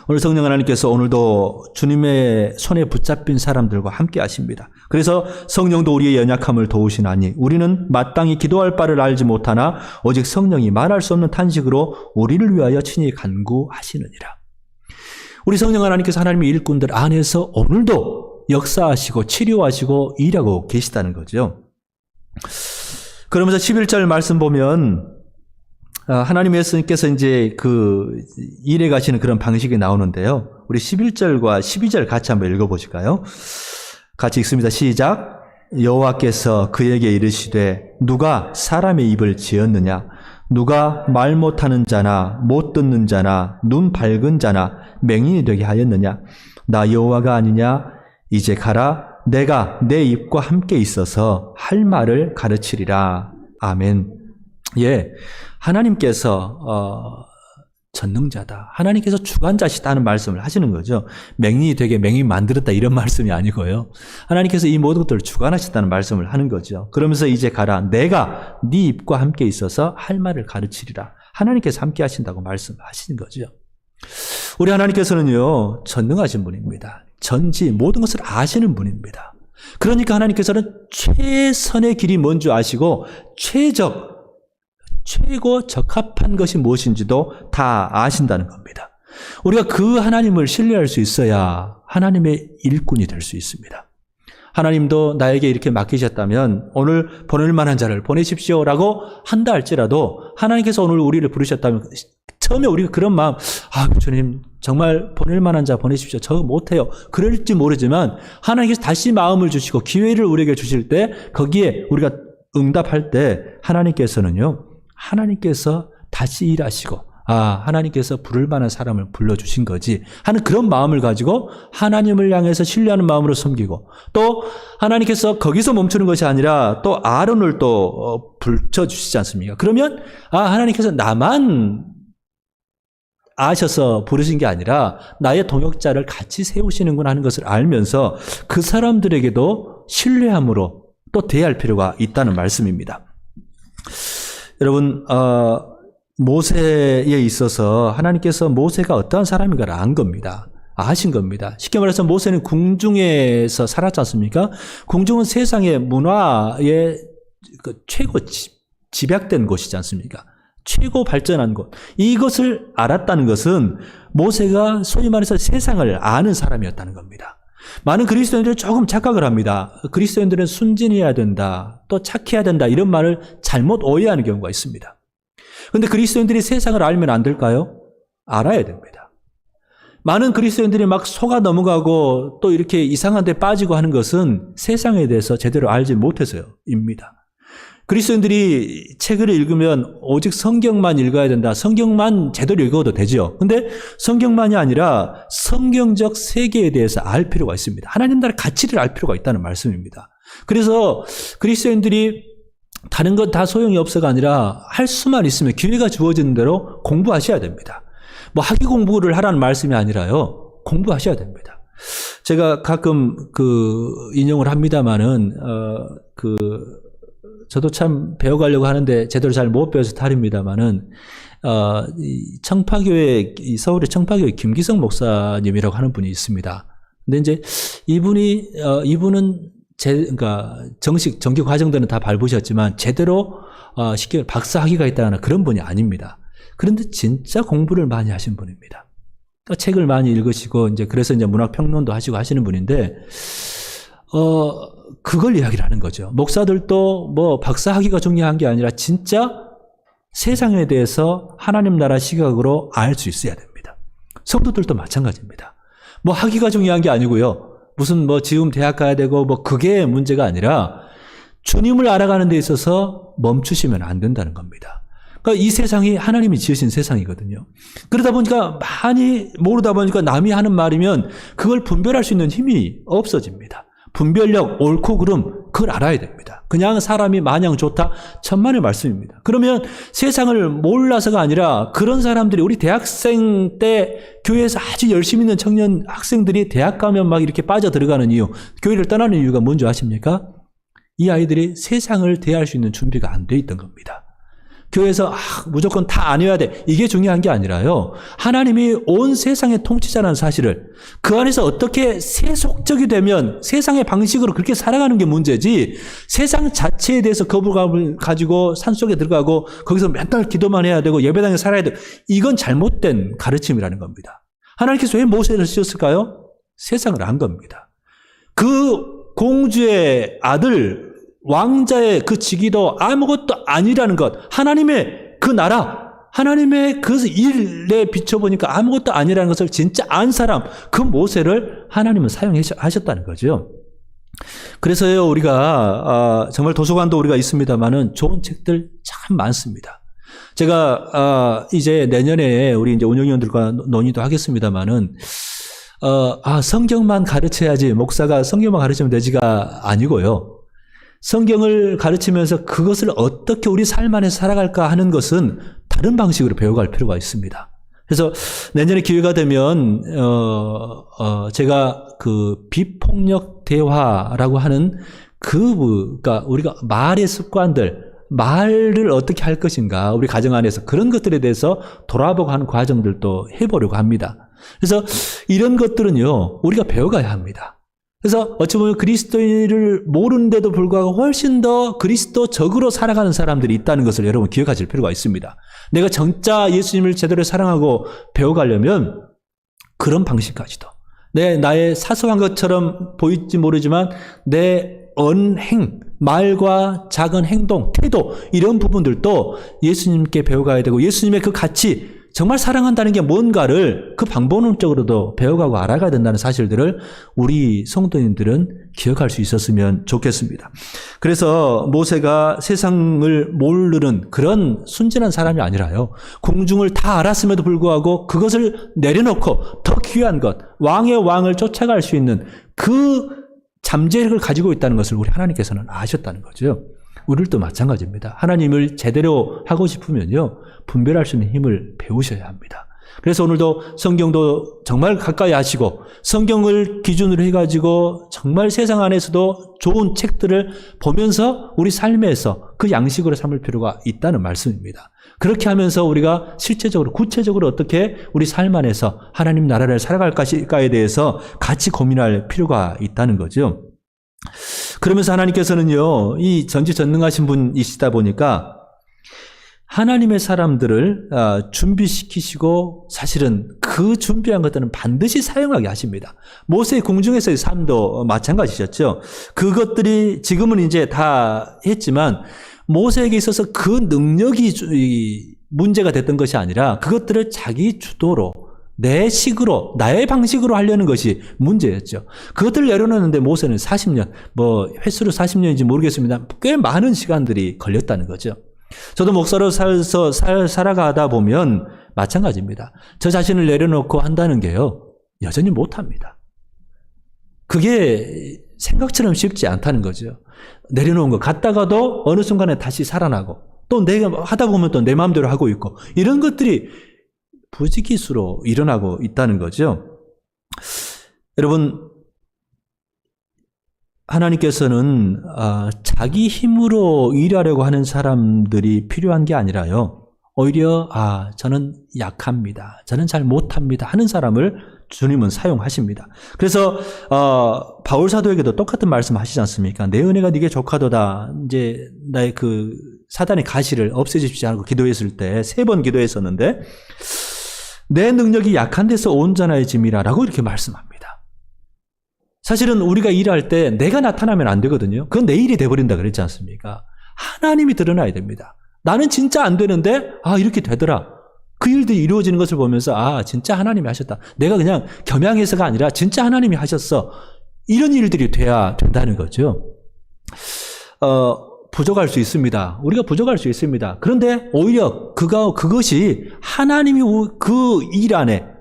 오늘 성령 하나님께서 오늘도 주님의 손에 붙잡힌 사람들과 함께 하십니다. 그래서 성령도 우리의 연약함을 도우시나니 우리는 마땅히 기도할 바를 알지 못하나 오직 성령이 말할 수 없는 탄식으로 우리를 위하여 친히 간구하시느니라. 우리 성령 하나님께서 하나님의 일꾼들 안에서 오늘도 역사하시고 치료하시고 일하고 계시다는 거죠. 그러면서 11절 말씀 보면 하나님의 예수님께서 이제 그 일해 가시는 그런 방식이 나오는데요. 우리 11절과 12절 같이 한번 읽어보실까요? 같이 읽습니다. 시작. 여호와께서 그에게 이르시되 누가 사람의 입을 지었느냐? 누가 말 못하는 자나 못 듣는 자나 눈 밝은 자나 맹인이 되게 하였느냐? 나 여호와가 아니냐? 이제 가라. 내가 내 입과 함께 있어서 할 말을 가르치리라. 아멘. 예, 하나님께서 전능자다. 하나님께서 주관자시다는 말씀을 하시는 거죠. 맹인이 되게 맹인 만들었다 이런 말씀이 아니고요. 하나님께서 이 모든 것들을 주관하셨다는 말씀을 하는 거죠. 그러면서 이제 가라. 내가 네 입과 함께 있어서 할 말을 가르치리라. 하나님께서 함께 하신다고 말씀하시는 거죠. 우리 하나님께서는요, 전능하신 분입니다. 전지 모든 것을 아시는 분입니다. 그러니까 하나님께서는 최선의 길이 뭔지 아시고 최고 적합한 것이 무엇인지도 다 아신다는 겁니다. 우리가 그 하나님을 신뢰할 수 있어야 하나님의 일꾼이 될 수 있습니다. 하나님도 나에게 이렇게 맡기셨다면 오늘 보낼 만한 자를 보내십시오라고 한다 할지라도 하나님께서 오늘 우리를 부르셨다면 처음에 우리가 그런 마음, 주님 정말 보낼 만한 자 보내십시오. 저 못해요. 그럴지 모르지만 하나님께서 다시 마음을 주시고 기회를 우리에게 주실 때 거기에 우리가 응답할 때 하나님께서는요. 하나님께서 다시 일하시고 하나님께서 부를 만한 사람을 불러주신 거지 하는 그런 마음을 가지고 하나님을 향해서 신뢰하는 마음으로 섬기고 또 하나님께서 거기서 멈추는 것이 아니라 또 아론을 또 불러주시지 않습니까? 그러면 하나님께서 나만 아셔서 부르신 게 아니라 나의 동역자를 같이 세우시는구나 하는 것을 알면서 그 사람들에게도 신뢰함으로 또 대할 필요가 있다는 말씀입니다. 여러분 모세에 있어서 하나님께서 모세가 어떠한 사람인가를 안 겁니다. 아신 겁니다. 쉽게 말해서 모세는 궁중에서 살았지 않습니까? 궁중은 세상의 문화의 최고 집약된 곳이지 않습니까? 최고 발전한 곳. 이것을 알았다는 것은 모세가 소위 말해서 세상을 아는 사람이었다는 겁니다. 많은 그리스도인들이 조금 착각을 합니다. 그리스도인들은 순진해야 된다, 또 착해야 된다, 이런 말을 잘못 오해하는 경우가 있습니다. 그런데 그리스도인들이 세상을 알면 안 될까요? 알아야 됩니다. 많은 그리스도인들이 막 속아 넘어가고 또 이렇게 이상한 데 빠지고 하는 것은 세상에 대해서 제대로 알지 못해서입니다. 그리스도인들이 책을 읽으면 오직 성경만 읽어야 된다. 성경만 제대로 읽어도 되죠. 근데 성경만이 아니라 성경적 세계에 대해서 알 필요가 있습니다. 하나님 나라의 가치를 알 필요가 있다는 말씀입니다. 그래서 그리스도인들이 다른 건 다 소용이 없어가 아니라 할 수만 있으면 기회가 주어지는 대로 공부하셔야 됩니다. 뭐 학위 공부를 하라는 말씀이 아니라요. 공부하셔야 됩니다. 제가 가끔 인용을 합니다마는 저도 참 배워가려고 하는데 제대로 잘 못 배워서 탈입니다마는 청파교회 서울의 청파교회 김기성 목사님이라고 하는 분이 있습니다. 근데 이제 이분은 그러니까 정규 과정들은 다 밟으셨지만 제대로 쉽게 박사 학위가 있다거나 그런 분이 아닙니다. 그런데 진짜 공부를 많이 하신 분입니다. 책을 많이 읽으시고 그래서 문학 평론도 하시고 하시는 분인데 그걸 이야기를 하는 거죠. 목사들도 뭐 박사 학위가 중요한 게 아니라 진짜 세상에 대해서 하나님 나라 시각으로 알 수 있어야 됩니다. 성도들도 마찬가지입니다. 뭐 학위가 중요한 게 아니고요. 무슨 지금 대학 가야 되고 그게 문제가 아니라 주님을 알아가는 데 있어서 멈추시면 안 된다는 겁니다. 그러니까 이 세상이 하나님이 지으신 세상이거든요. 그러다 보니까 많이 모르다 보니까 남이 하는 말이면 그걸 분별할 수 있는 힘이 없어집니다. 분별력, 옳고 그름, 그걸 알아야 됩니다. 그냥 사람이 마냥 좋다, 천만의 말씀입니다. 그러면 세상을 몰라서가 아니라 그런 사람들이 우리 대학생 때 교회에서 아주 열심히 있는 청년 학생들이 대학 가면 막 이렇게 빠져 들어가는 이유, 교회를 떠나는 이유가 뭔지 아십니까? 이 아이들이 세상을 대할 수 있는 준비가 안 돼 있던 겁니다. 교회에서 무조건 다 아니어야 돼. 이게 중요한 게 아니라요. 하나님이 온 세상의 통치자라는 사실을 그 안에서 어떻게 세속적이 되면 세상의 방식으로 그렇게 살아가는 게 문제지 세상 자체에 대해서 거부감을 가지고 산속에 들어가고 거기서 맨날 기도만 해야 되고 예배당에 살아야 되고 이건 잘못된 가르침이라는 겁니다. 하나님께서 왜 모세를 쓰셨을까요? 세상을 안 겁니다. 그 공주의 아들 왕자의 그 직위도 아무것도 아니라는 것, 하나님의 그 나라, 하나님의 그 일에 비춰보니까 아무것도 아니라는 것을 진짜 안 사람, 그 모세를 하나님은 사용하셨다는 거죠. 그래서요, 우리가 정말 도서관도 우리가 있습니다만은 좋은 책들 참 많습니다. 제가 이제 내년에 우리 이제 운영위원들과 논의도 하겠습니다만은 성경만 가르쳐야지 목사가 성경만 가르치면 되지가 아니고요. 성경을 가르치면서 그것을 어떻게 우리 삶 안에서 살아갈까 하는 것은 다른 방식으로 배워갈 필요가 있습니다. 그래서 내년에 기회가 되면 제가 비폭력 대화라고 하는 그러니까 우리가 말의 습관들, 말을 어떻게 할 것인가, 우리 가정 안에서 그런 것들에 대해서 돌아보고 하는 과정들도 해보려고 합니다. 그래서 이런 것들은요, 우리가 배워가야 합니다. 그래서 어찌 보면 그리스도인을 모르는데도 불구하고 훨씬 더 그리스도적으로 살아가는 사람들이 있다는 것을 여러분 기억하실 필요가 있습니다. 내가 진짜 예수님을 제대로 사랑하고 배워가려면 그런 방식까지도 나의 사소한 것처럼 보일지 모르지만 내 언행, 말과 작은 행동, 태도 이런 부분들도 예수님께 배워가야 되고 예수님의 그 가치, 정말 사랑한다는 게 뭔가를 그 방법론적으로도 배워가고 알아가야 된다는 사실들을 우리 성도님들은 기억할 수 있었으면 좋겠습니다. 그래서 모세가 세상을 모르는 그런 순진한 사람이 아니라요. 공중을 다 알았음에도 불구하고 그것을 내려놓고 더 귀한 것, 왕의 왕을 쫓아갈 수 있는 그 잠재력을 가지고 있다는 것을 우리 하나님께서는 아셨다는 거죠. 우리도 마찬가지입니다. 하나님을 제대로 하고 싶으면요, 분별할 수 있는 힘을 배우셔야 합니다. 그래서 오늘도 성경도 정말 가까이 하시고 성경을 기준으로 해가지고 정말 세상 안에서도 좋은 책들을 보면서 우리 삶에서 그 양식으로 삼을 필요가 있다는 말씀입니다. 그렇게 하면서 우리가 실제적으로 구체적으로 어떻게 우리 삶 안에서 하나님 나라를 살아갈까에 대해서 같이 고민할 필요가 있다는 거죠. 그러면서 하나님께서는요, 이 전지전능하신 분이시다 보니까 하나님의 사람들을 준비시키시고 사실은 그 준비한 것들은 반드시 사용하게 하십니다. 모세의 궁중에서의 삶도 마찬가지셨죠. 그것들이 지금은 이제 다 했지만 모세에게 있어서 그 능력이 문제가 됐던 것이 아니라 그것들을 자기 주도로 내 식으로 나의 방식으로 하려는 것이 문제였죠. 그것들을 내려놓는데 모세는 40년 횟수로 40년인지 모르겠습니다. 꽤 많은 시간들이 걸렸다는 거죠. 저도 목사로 살아가다 보면 마찬가지입니다. 저 자신을 내려놓고 한다는 게요, 여전히 못합니다. 그게 생각처럼 쉽지 않다는 거죠. 내려놓은 거 갔다가도 어느 순간에 다시 살아나고 또 내가 하다 보면 또 내 마음대로 하고 있고 이런 것들이 부지기수로 일어나고 있다는 거죠. 여러분, 하나님께서는 자기 힘으로 일하려고 하는 사람들이 필요한 게 아니라요, 오히려 저는 약합니다, 저는 잘 못합니다 하는 사람을 주님은 사용하십니다. 그래서 바울 사도에게도 똑같은 말씀 하시지 않습니까? 내 은혜가 네게 족하도다. 이제 나의 그 사단의 가시를 없애주십시오 하고 기도했을 때 3번 기도했었는데, 내 능력이 약한 데서 온전하의 짐이라라고 이렇게 말씀합니다. 사실은 우리가 일할 때 내가 나타나면 안 되거든요. 그건 내 일이 돼버린다 그랬지 않습니까? 하나님이 드러나야 됩니다. 나는 진짜 안 되는데 이렇게 되더라. 그 일들이 이루어지는 것을 보면서 진짜 하나님이 하셨다. 내가 그냥 겸양해서가 아니라 진짜 하나님이 하셨어. 이런 일들이 돼야 된다는 거죠. 부족할 수 있습니다. 우리가 부족할 수 있습니다. 그런데 오히려 그것이 하나님이 그 일 안에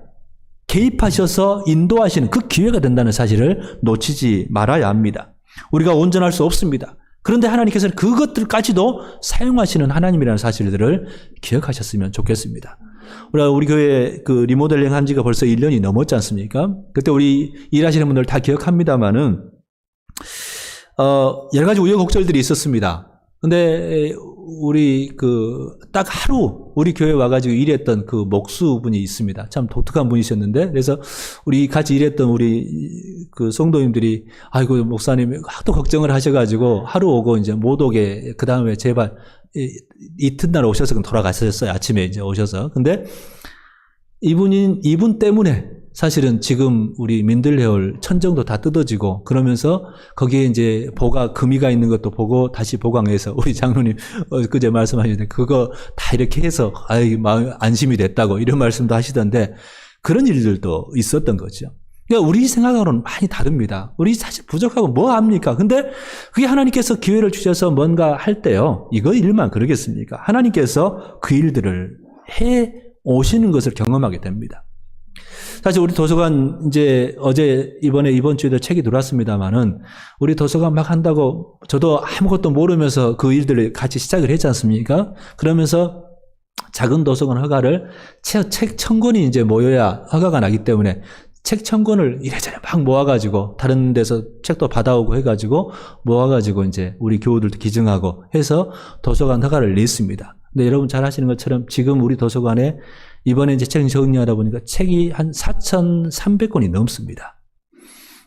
개입하셔서 인도하시는 그 기회가 된다는 사실을 놓치지 말아야 합니다. 우리가 온전할 수 없습니다. 그런데 하나님께서는 그것들까지도 사용하시는 하나님이라는 사실들을 기억하셨으면 좋겠습니다. 우리 교회 그 리모델링 한 지가 벌써 1년이 넘었지 않습니까? 그때 우리 일하시는 분들 다 기억합니다만은 여러 가지 우여곡절들이 있었습니다. 근데 우리 딱 하루 우리 교회 와가지고 일했던 그 목수분이 있습니다. 참 독특한 분이셨는데, 그래서 우리 같이 일했던 우리 그 성도님들이 아이고 목사님 하도 걱정을 하셔가지고 하루 오고 이제 못 오게, 그 다음에 제발 이튿날 오셔서 돌아가셨어요. 아침에 이제 오셔서. 근데 이분 때문에 사실은 지금 우리 민들레올 천정도 다 뜯어지고 그러면서 거기에 이제 금이가 있는 것도 보고 다시 보강해서, 우리 장로님 그제 말씀하시는데 그거 다 이렇게 해서 마음 안심이 됐다고 이런 말씀도 하시던데, 그런 일들도 있었던 거죠. 그러니까 우리 생각하고는 많이 다릅니다. 우리 사실 부족하고 뭐 합니까? 근데 그게 하나님께서 기회를 주셔서 뭔가 할 때요, 이거 일만 그러겠습니까? 하나님께서 그 일들을 해 오시는 것을 경험하게 됩니다. 사실 우리 도서관 이제 이번 주에도 책이 들어왔습니다만은, 우리 도서관 막 한다고 저도 아무것도 모르면서 그 일들을 같이 시작을 했지 않습니까? 그러면서 작은 도서관 허가를 책 1000권이 이제 모여야 허가가 나기 때문에 책 1000권을 이래저래 막 모아가지고 다른 데서 책도 받아오고 해가지고 모아가지고 이제 우리 교우들도 기증하고 해서 도서관 허가를 냈습니다. 근데 여러분 잘 아시는 것처럼 지금 우리 도서관에 이번에 이제 책 정리하다 보니까 책이 한 4,300권이 넘습니다.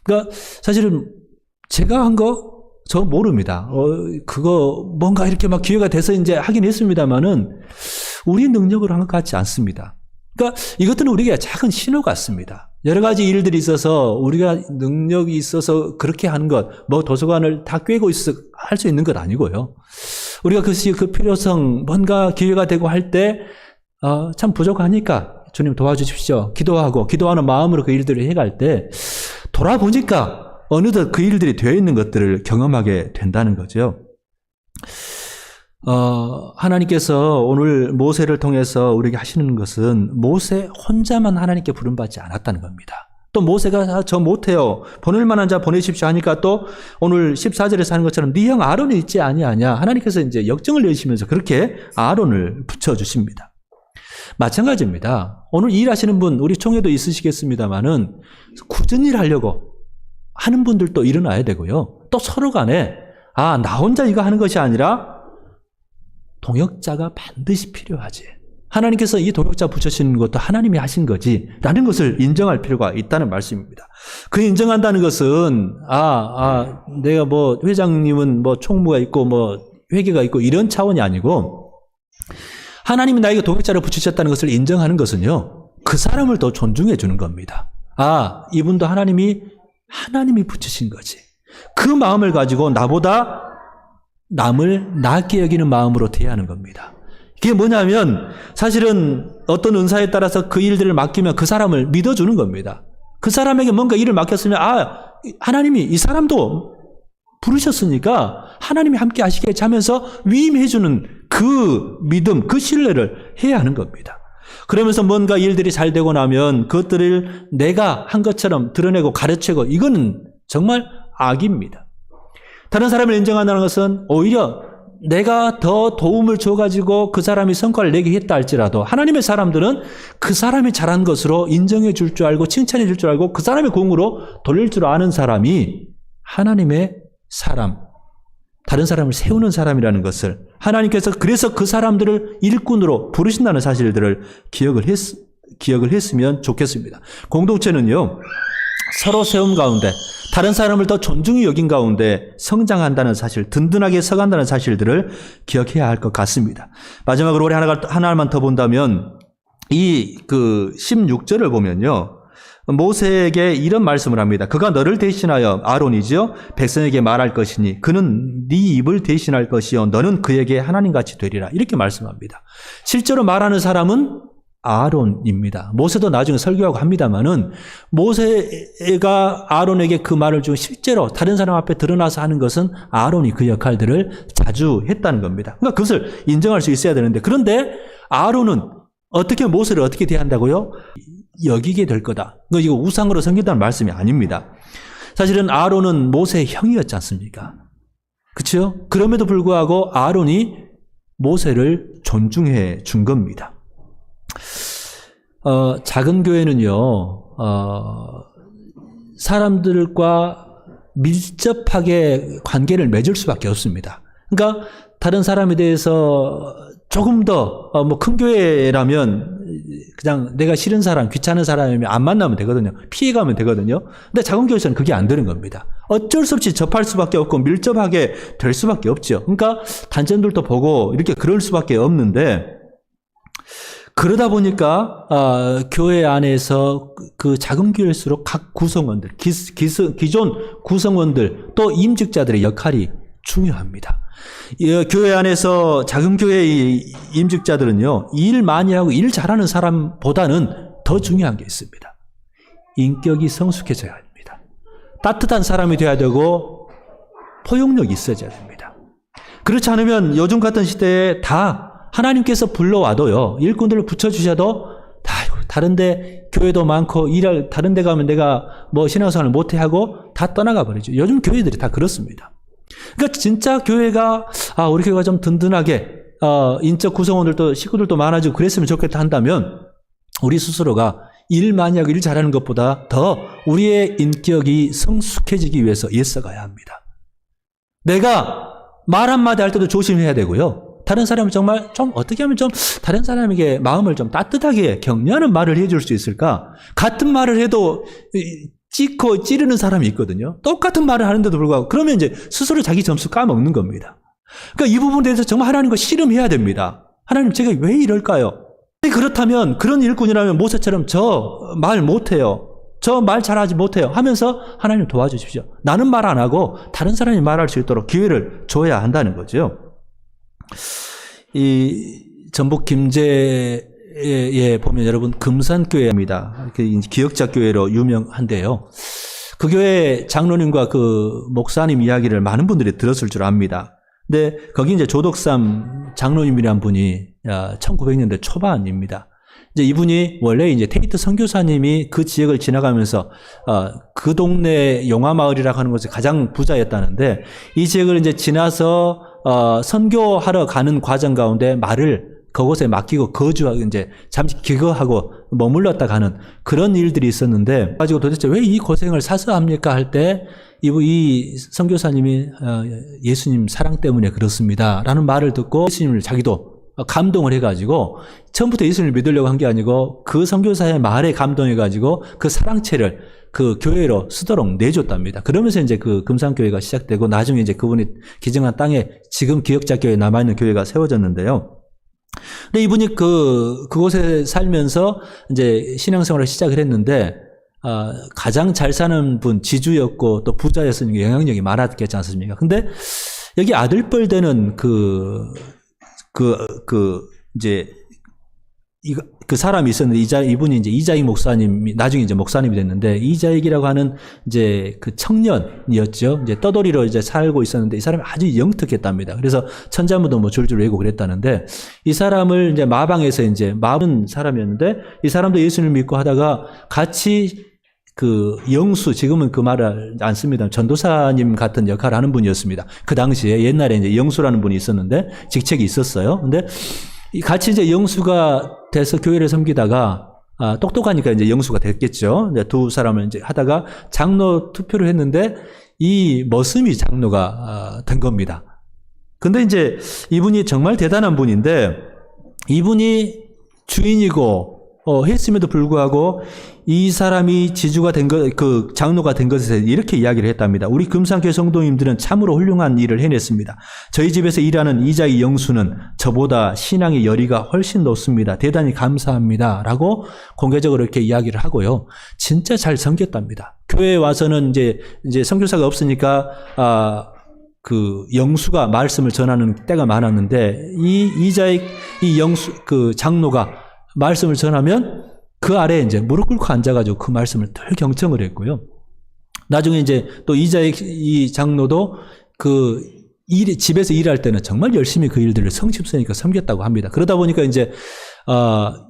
그러니까 사실은 제가 한 거 저 모릅니다. 그거 뭔가 이렇게 막 기회가 돼서 이제 하긴 했습니다만은 우리 능력으로 한 것 같지 않습니다. 그러니까 이것들은 우리에게 작은 신호 같습니다. 여러 가지 일들이 있어서 우리가 능력이 있어서 그렇게 하는 것, 도서관을 다 꿰고 할 수 있는 것 아니고요. 우리가 그 필요성, 뭔가 기회가 되고 할 때 참 부족하니까 주님 도와주십시오. 기도하는 마음으로 그 일들을 해갈 때 돌아보니까 어느덧 그 일들이 되어 있는 것들을 경험하게 된다는 거죠. 하나님께서 오늘 모세를 통해서 우리에게 하시는 것은 모세 혼자만 하나님께 부름받지 않았다는 겁니다. 또 모세가 저 못해요, 보낼 만한 자 보내십시오 하니까 또 오늘 14절에서 하는 것처럼 네 형 아론이 있지 아니하냐, 하나님께서 이제 역정을 내시면서 그렇게 아론을 붙여주십니다. 마찬가지입니다. 오늘 일하시는 분, 우리 총회도 있으시겠습니다만은 굳은 일 하려고 하는 분들도 일어나야 되고요. 또 서로 간에 나 혼자 이거 하는 것이 아니라 동역자가 반드시 필요하지. 하나님께서 이 동역자 붙여주시는 것도 하나님이 하신 거지 라는 것을 인정할 필요가 있다는 말씀입니다. 그 인정한다는 것은 내가 회장님은 총무가 있고 회계가 있고 이런 차원이 아니고, 하나님이 나에게 동역자를 붙이셨다는 것을 인정하는 것은요, 그 사람을 더 존중해 주는 겁니다. 아, 이분도 하나님이 붙이신 거지. 그 마음을 가지고 나보다 남을 낫게 여기는 마음으로 대하는 겁니다. 그게 뭐냐면 사실은 어떤 은사에 따라서 그 일들을 맡기면 그 사람을 믿어주는 겁니다. 그 사람에게 뭔가 일을 맡겼으면 하나님이 이 사람도 부르셨으니까 하나님이 함께 하시겠지 하면서 위임해주는 그 믿음, 그 신뢰를 해야 하는 겁니다. 그러면서 뭔가 일들이 잘 되고 나면 그것들을 내가 한 것처럼 드러내고 가르치고, 이거는 정말 악입니다. 다른 사람을 인정한다는 것은 오히려 내가 더 도움을 줘가지고 그 사람이 성과를 내게 했다 할지라도 하나님의 사람들은 그 사람이 잘한 것으로 인정해 줄 줄 알고 칭찬해 줄 줄 알고 그 사람의 공으로 돌릴 줄 아는 사람이 하나님의 사람, 다른 사람을 세우는 사람이라는 것을 하나님께서 그래서 그 사람들을 일꾼으로 부르신다는 사실들을 기억을 했으면 좋겠습니다. 공동체는요, 서로 세움 가운데 다른 사람을 더 존중히 여긴 가운데 성장한다는 사실, 든든하게 서간다는 사실들을 기억해야 할 것 같습니다. 마지막으로 우리 하나만 더 본다면 이 16절을 보면요, 모세에게 이런 말씀을 합니다. 그가 너를 대신하여, 아론이죠, 백성에게 말할 것이니 그는 네 입을 대신할 것이요 너는 그에게 하나님같이 되리라, 이렇게 말씀합니다. 실제로 말하는 사람은 아론입니다. 모세도 나중에 설교하고 합니다만은 모세가 아론에게 그 말을 주고 실제로 다른 사람 앞에 드러나서 하는 것은 아론이 그 역할들을 자주 했다는 겁니다. 그러니까 그것을 인정할 수 있어야 되는데, 그런데 아론은 어떻게 모세를 어떻게 대한다고요? 여기게 될 거다. 이거 우상으로 섬긴다는 말씀이 아닙니다. 사실은 아론은 모세의 형이었지 않습니까? 그렇죠? 그럼에도 불구하고 아론이 모세를 존중해 준 겁니다. 작은 교회는요, 사람들과 밀접하게 관계를 맺을 수밖에 없습니다. 그러니까 다른 사람에 대해서 조금 더 큰 교회라면 그냥 내가 싫은 사람, 귀찮은 사람이면 안 만나면 되거든요. 피해가면 되거든요. 근데 작은 교회에서는 그게 안 되는 겁니다. 어쩔 수 없이 접할 수밖에 없고 밀접하게 될 수밖에 없죠. 그러니까 단점들도 보고 이렇게 그럴 수밖에 없는데, 그러다 보니까 교회 안에서 그 작은 교회일수록 각 구성원들, 기존 구성원들 또 임직자들의 역할이 중요합니다. 교회 안에서 작은 교회의 임직자들은요, 일 많이 하고 일 잘하는 사람보다는 더 중요한 게 있습니다. 인격이 성숙해져야 합니다. 따뜻한 사람이 돼야 되고 포용력이 있어져야 됩니다. 그렇지 않으면 요즘 같은 시대에 다 하나님께서 불러와도요, 일꾼들을 붙여주셔도 다른데 교회도 많고 일할 다른 데 가면 내가 신앙생활을 못해 하고 다 떠나가 버리죠. 요즘 교회들이 다 그렇습니다. 그러니까 진짜 교회가 우리 교회가 좀 든든하게 인적 구성원들도 식구들도 많아지고 그랬으면 좋겠다 한다면 우리 스스로가 일 많이 하고 일 잘하는 것보다 더 우리의 인격이 성숙해지기 위해서 애써가야 합니다. 내가 말 한마디 할 때도 조심해야 되고요. 다른 사람을 정말 좀 어떻게 하면 좀 다른 사람에게 마음을 좀 따뜻하게 격려하는 말을 해줄 수 있을까? 같은 말을 해도 찍고 찌르는 사람이 있거든요. 똑같은 말을 하는데도 불구하고 그러면 이제 스스로 자기 점수 까먹는 겁니다. 그러니까 이 부분에 대해서 정말 하나님과 씨름해야 됩니다. 하나님, 제가 왜 이럴까요? 그렇다면 그런 일꾼이라면 모세처럼 저 말 못해요, 저 말 잘하지 못해요 하면서 하나님 도와주십시오. 나는 말 안 하고 다른 사람이 말할 수 있도록 기회를 줘야 한다는 거죠. 이 전북 김제에 보면 여러분 금산교회입니다. 기역자교회로 유명한데요. 그 교회 장로님과 그 목사님 이야기를 많은 분들이 들었을 줄 압니다. 근데 거기 이제 조덕삼 장로님이란 분이 1900년대 초반입니다. 이제 이분이 원래 이제 테이트 선교사님이 그 지역을 지나가면서 그 동네 용화마을이라고 하는 곳에 가장 부자였다는데, 이 지역을 이제 지나서 선교하러 가는 과정 가운데 말을 그곳에 맡기고 거주하고 이제 잠시 기거하고 머물렀다 가는 그런 일들이 있었는데, 가지고 도대체 왜 이 고생을 사서 합니까 할 때 이 선교사님이 예수님 사랑 때문에 그렇습니다 라는 말을 듣고 예수님을 자기도 감동을 해가지고 처음부터 예수님을 믿으려고 한 게 아니고 그 선교사의 말에 감동해가지고 그 사랑채를 그 교회로 쓰도록 내줬답니다. 그러면서 이제 그 금산교회가 시작되고 나중에 이제 그분이 기증한 땅에 지금 기역자교회에 남아있는 교회가 세워졌는데요. 근데 이분이 그곳에 살면서 이제 신앙생활을 시작을 했는데, 가장 잘 사는 분, 지주였고 또 부자였으니까 영향력이 많았겠지 않습니까? 근데 여기 아들뻘 되는 이제, 그 사람이 있었는데, 이분이 이제 이자익 목사님이, 나중에 이제 목사님이 됐는데, 이자익이라고 하는 이제 그 청년이었죠. 이제 떠돌이로 이제 살고 있었는데, 이 사람이 아주 영특했답니다. 그래서 천자문도 뭐 줄줄 외우고 그랬다는데, 이 사람을 이제 마방에서 이제 마은 사람이었는데, 이 사람도 예수님을 믿고 하다가 같이 영수, 지금은 그 말을 안 씁니다. 전도사님 같은 역할을 하는 분이었습니다. 그 당시에 옛날에 이제 영수라는 분이 있었는데, 직책이 있었어요. 근데 같이 이제 영수가 돼서 교회를 섬기다가, 똑똑하니까 이제 영수가 됐겠죠. 이제 두 사람을 이제 하다가 장로 투표를 했는데, 이 머슴이 장로가 된 겁니다. 근데 이제 이분이 정말 대단한 분인데, 이분이 주인이고, 했음에도 불구하고 이 사람이 지주가 된 것, 장로가 된 것에 이렇게 이야기를 했답니다. 우리 금산교회 성도님들은 참으로 훌륭한 일을 해냈습니다. 저희 집에서 일하는 이자익 영수는 저보다 신앙의 열의가 훨씬 높습니다. 대단히 감사합니다. 라고 공개적으로 이렇게 이야기를 하고요. 진짜 잘 섬겼답니다. 교회에 와서는 이제 선교사가 없으니까, 영수가 말씀을 전하는 때가 많았는데, 이자익, 장로가 말씀을 전하면 그 아래에 이제 무릎 꿇고 앉아가지고 그 말씀을 늘 경청을 했고요. 나중에 이제 또 이 장로도 집에서 일할 때는 정말 열심히 그 일들을 성심성의껏 섬겼다고 합니다. 그러다 보니까 이제,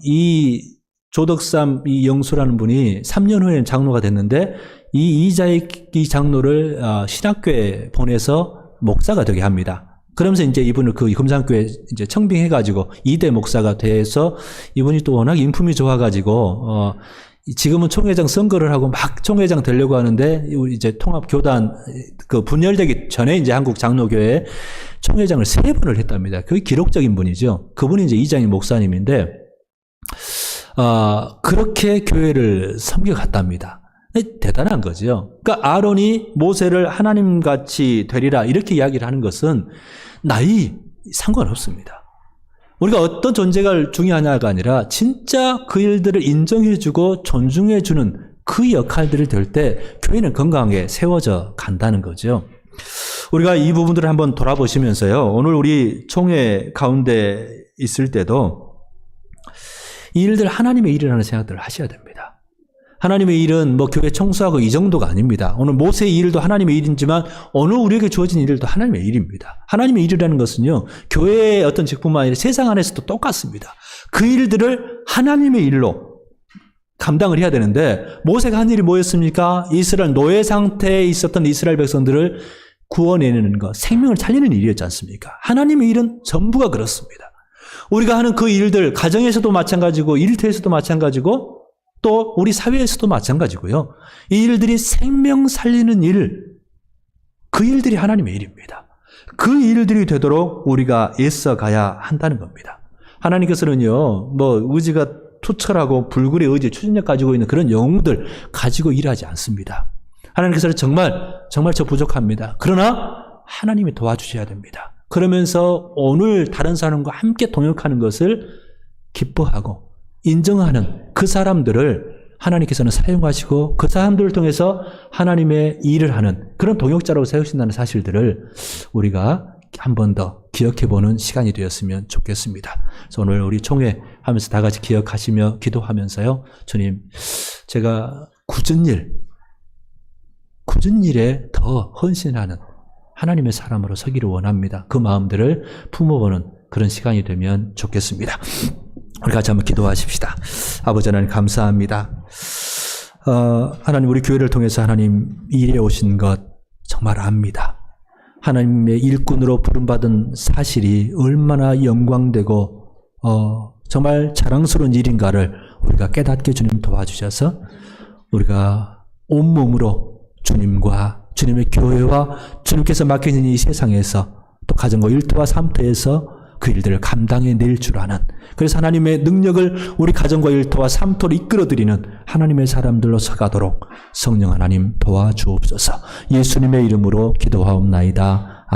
이 조덕삼 이 영수라는 분이 3년 후에는 장로가 됐는데, 이자익 이 장로를 신학교에 보내서 목사가 되게 합니다. 그러면서 이제 이분을 금산교회 이제 청빙해가지고 2대 목사가 돼서 이분이 또 워낙 인품이 좋아가지고, 지금은 총회장 선거를 하고 막 총회장 되려고 하는데, 이제 통합교단, 분열되기 전에 이제 한국 장로교회 총회장을 3번을 했답니다. 그게 기록적인 분이죠. 그분이 이제 이장희 목사님인데, 그렇게 교회를 섬겨갔답니다. 대단한 거죠. 그러니까 아론이 모세를 하나님같이 되리라 이렇게 이야기를 하는 것은 나이 상관없습니다. 우리가 어떤 존재가 중요하냐가 아니라 진짜 그 일들을 인정해주고 존중해주는 그 역할들을 될 때 교회는 건강하게 세워져 간다는 거죠. 우리가 이 부분들을 한번 돌아보시면서요. 오늘 우리 총회 가운데 있을 때도 이 일들 하나님의 일이라는 생각들을 하셔야 됩니다. 하나님의 일은 뭐 교회 청소하고 이 정도가 아닙니다. 오늘 모세의 일도 하나님의 일이지만 오늘 우리에게 주어진 일도 하나님의 일입니다. 하나님의 일이라는 것은요, 교회의 어떤 직분만 아니라 세상 안에서도 똑같습니다. 그 일들을 하나님의 일로 감당을 해야 되는데, 모세가 한 일이 뭐였습니까? 이스라엘 노예 상태에 있었던 이스라엘 백성들을 구원해내는 것, 생명을 살리는 일이었지 않습니까? 하나님의 일은 전부가 그렇습니다. 우리가 하는 그 일들, 가정에서도 마찬가지고 일터에서도 마찬가지고 또 우리 사회에서도 마찬가지고요. 이 일들이 생명 살리는 일, 그 일들이 하나님의 일입니다. 그 일들이 되도록 우리가 애써 가야 한다는 겁니다. 하나님께서는요, 뭐 의지가 투철하고 불굴의 의지, 추진력 가지고 있는 그런 영웅들 가지고 일하지 않습니다. 하나님께서는 정말 저 부족합니다. 그러나 하나님이 도와주셔야 됩니다. 그러면서 오늘 다른 사람과 함께 동역하는 것을 기뻐하고 인정하는 그 사람들을 하나님께서는 사용하시고 그 사람들을 통해서 하나님의 일을 하는 그런 동역자라고 세우신다는 사실들을 우리가 한 번 더 기억해보는 시간이 되었으면 좋겠습니다. 그래서 오늘 우리 총회 하면서 다 같이 기억하시며 기도하면서요. 주님, 제가 굳은 일에 더 헌신하는 하나님의 사람으로 서기를 원합니다. 그 마음들을 품어보는 그런 시간이 되면 좋겠습니다. 우리 같이 한번 기도하십시다. 아버지 하나님 감사합니다. 하나님 우리 교회를 통해서 하나님 일해 오신 것 정말 압니다. 하나님의 일꾼으로 부름받은 사실이 얼마나 영광되고 정말 자랑스러운 일인가를 우리가 깨닫게 주님 도와주셔서 우리가 온몸으로 주님과 주님의 교회와 주님께서 맡기신 이 세상에서 또 가정과 일터와 삶터에서 그 일들을 감당해낼 줄 아는, 그래서 하나님의 능력을 우리 가정과 일터와 삶터로 이끌어드리는 하나님의 사람들로 서가도록 성령 하나님 도와주옵소서. 예수님의 이름으로 기도하옵나이다.